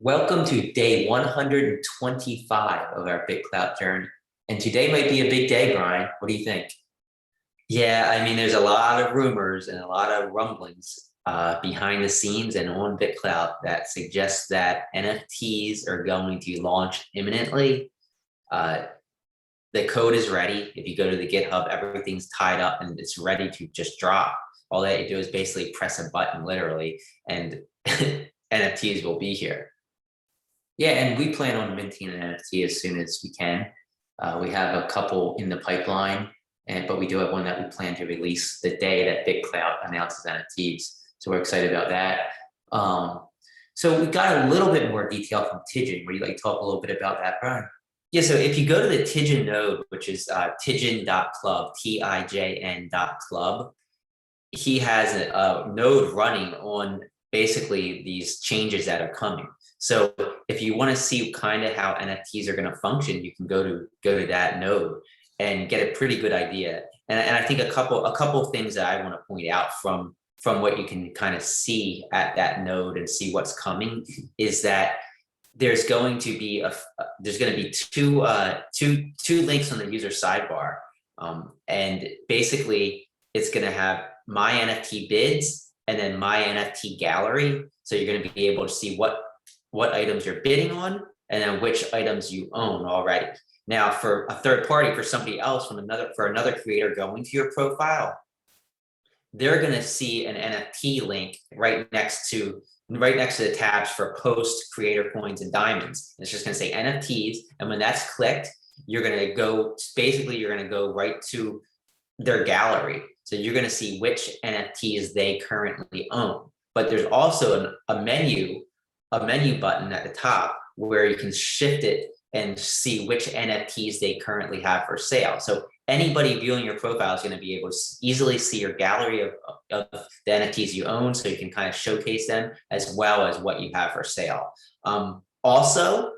Welcome to day 125 of our BitClout journey. And today might be a big day, Brian. What do you think? Yeah, I mean, there's a lot of rumors and a lot of rumblings behind the scenes and on BitClout that suggests that NFTs are going to launch imminently. Uh, the code is ready. If you go to the GitHub, everything's tied up and it's ready to just drop. All that you do is basically press a button, literally, and NFTs will be here. Yeah, and we plan on minting an NFT as soon as we can. We have a couple in the pipeline, but we do have one that we plan to release the day that BitClout announces NFTs. So we're excited about that. So we got a little bit more detail from Tidjin. Would you like to talk a little bit about that, Brian? Yeah, so if you go to the Tidjin node, which is tidjin.club, TIJN.club, he has a node running on basically these changes that are coming. So if you want to see kind of how NFTs are going to function, you can go to that node and get a pretty good idea. And I think a couple things that I want to point out from what you can kind of see at that node and see what's coming is that there's going to be two links on the user sidebar, and basically it's going to have my NFT bids and then my NFT gallery. So you're going to be able to see what items you're bidding on and then which items you own already. Now, for a third party, for somebody else, for another creator going to your profile, they're going to see an NFT link right next to the tabs for post, creator coins, and diamonds. It's just going to say NFTs, and when that's clicked, you're going to go right to their gallery. So you're going to see which NFTs they currently own. But there's also a menu button at the top where you can shift it and see which NFTs they currently have for sale. So anybody viewing your profile is going to be able to easily see your gallery of the NFTs you own, so you can kind of showcase them as well as what you have for sale. Also,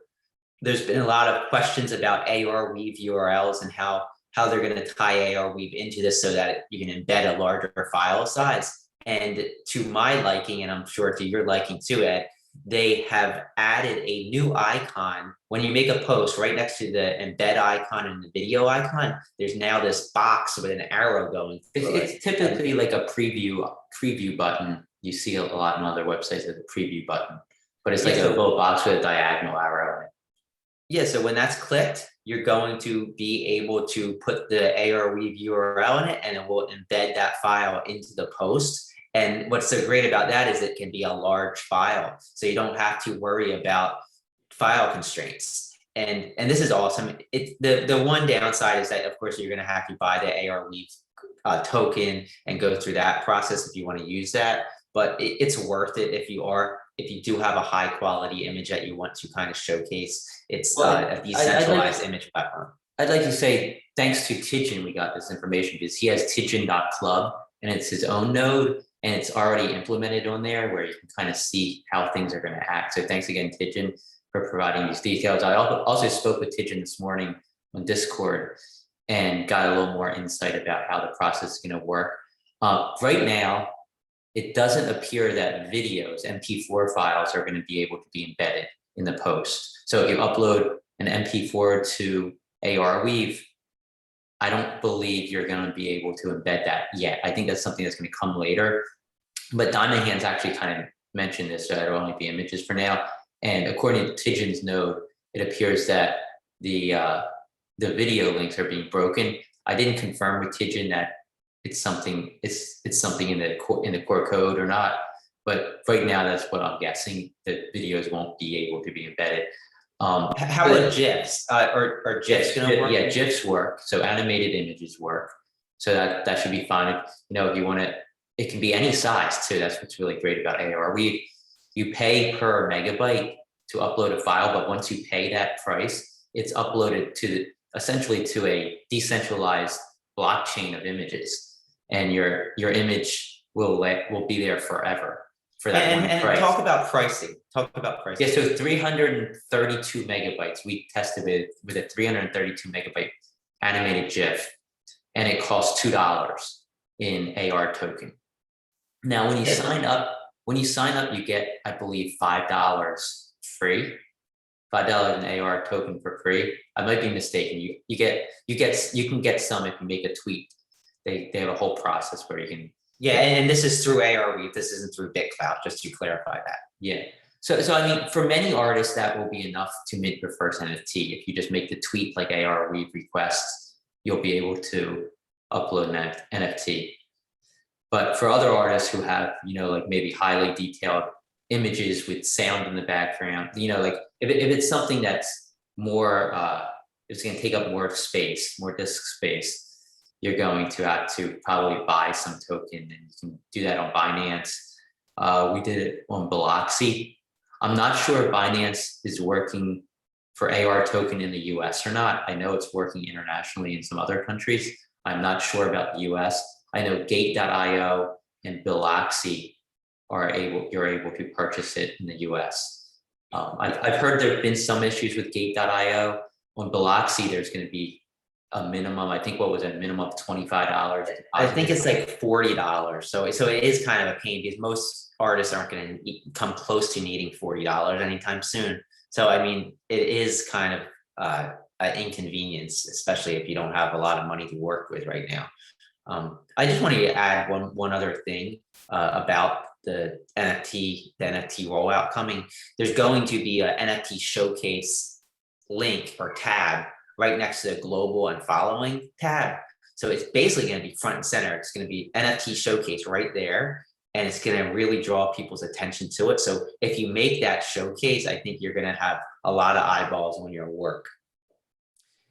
there's been a lot of questions about ARWeave URLs and how they're going to tie ARWeave into this so that you can embed a larger file size. And to my liking, and I'm sure to your liking too, Ed, they have added a new icon. When you make a post, right next to the embed icon and the video icon, there's now this box with an arrow going. It's typically like a preview button. You see a lot on other websites as a preview button, but it's like a little box with a diagonal arrow in it. Yeah, so when that's clicked, you're going to be able to put the ARWeave URL in it, and it will embed that file into the post. And what's so great about that is it can be a large file, so you don't have to worry about file constraints. And this is awesome. The one downside is that, of course, you're going to have to buy the ARWeave token and go through that process if you want to use that. But it's worth it if you do have a high quality image that you want to kind of showcase. It's a decentralized image platform. I'd like to say thanks to Tidjin we got this information, because he has tidjin.club and it's his own node. And it's already implemented on there where you can kind of see how things are going to act. So thanks again, Tidjin, for providing these details. I also spoke with Tidjin this morning on Discord and got a little more insight about how the process is going to work. Right now, it doesn't appear that videos, MP4 files, are going to be able to be embedded in the post. So if you upload an MP4 to ARWeave, I don't believe you're going to be able to embed that yet. I think that's something that's going to come later. But Diamond Hands actually kind of mentioned this, so it'll only be images for now. And according to Tidjin's node, it appears that the video links are being broken. I didn't confirm with Tidjin that it's something in the core code or not. But right now, that's what I'm guessing. That videos won't be able to be embedded. How about GIFs? Are GIFs going to work? Yeah, GIFs work. So animated images work. So that should be fine. If you want to, it can be any size too. That's what's really great about ARWeave. You pay per megabyte to upload a file, but once you pay that price, it's uploaded essentially to a decentralized blockchain of images, and your image will be there forever. For that and price. Talk about pricing. Yeah, so 332 megabytes. We tested it with a 332 megabyte animated GIF, and it costs $2 in AR token. Now, when you sign up, you get, I believe, $5 free. $5 an AR token for free. I might be mistaken. You can get some if you make a tweet. They have a whole process where you can. Yeah, and this is through ARWeave. This isn't through BitClout, just to clarify that. Yeah. So I mean, for many artists, that will be enough to mint your first NFT. If you just make the tweet like ARWeave requests, you'll be able to upload an NFT. But for other artists who have, like maybe highly detailed images with sound in the background, like if it's something that's more, it's going to take up more space, more disk space, you're going to have to probably buy some token, and you can do that on Binance. We did it on Biloxi. I'm not sure if Binance is working for AR token in the US or not. I know it's working internationally in some other countries. I'm not sure about the US. I know Gate.io and Biloxi you're able to purchase it in the US. I've heard there have been some issues with Gate.io. On Biloxi, there's going to be a minimum. I think what was a minimum of $25. I think it's like $40. So it is kind of a pain because most artists aren't going to come close to needing $40 anytime soon. So I mean, it is kind of an inconvenience, especially if you don't have a lot of money to work with right now. I just want to add one other thing about the NFT rollout coming. There's going to be an NFT showcase link or tab right next to the global and following tab. So it's basically going to be front and center. It's going to be NFT showcase right there, and it's going to really draw people's attention to it. So if you make that showcase, I think you're going to have a lot of eyeballs on your work.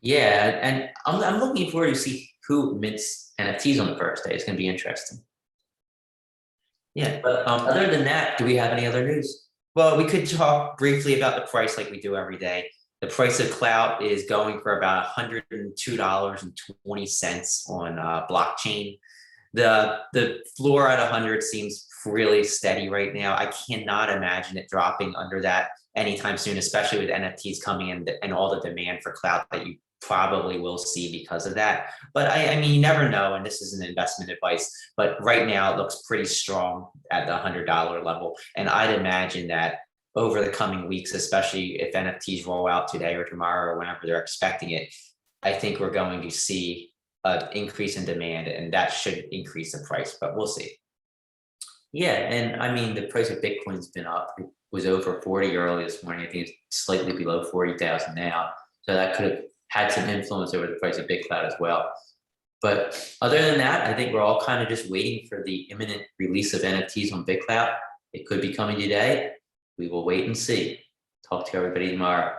Yeah, and I'm looking forward to see who mints NFTs on the first day. It's going to be interesting. Yeah, but other than that, do we have any other news? Well, we could talk briefly about the price like we do every day. The price of Clout is going for about $102.20 on blockchain. The floor at 100 seems really steady right now. I cannot imagine it dropping under that anytime soon, especially with NFTs coming in and all the demand for Clout that you probably will see because of that. But I mean, you never know, and this isn't investment advice, but right now it looks pretty strong at the $100 level. And I'd imagine that over the coming weeks, especially if NFTs roll out today or tomorrow or whenever they're expecting it, I think we're going to see an increase in demand, and that should increase the price, but we'll see. Yeah, and I mean, the price of Bitcoin's been up. It was over 40 early this morning. I think it's slightly below 40,000 now. So that could have had some influence over the price of BitClout as well. But other than that, I think we're all kind of just waiting for the imminent release of NFTs on BitClout. It could be coming today. We will wait and see. Talk to everybody tomorrow.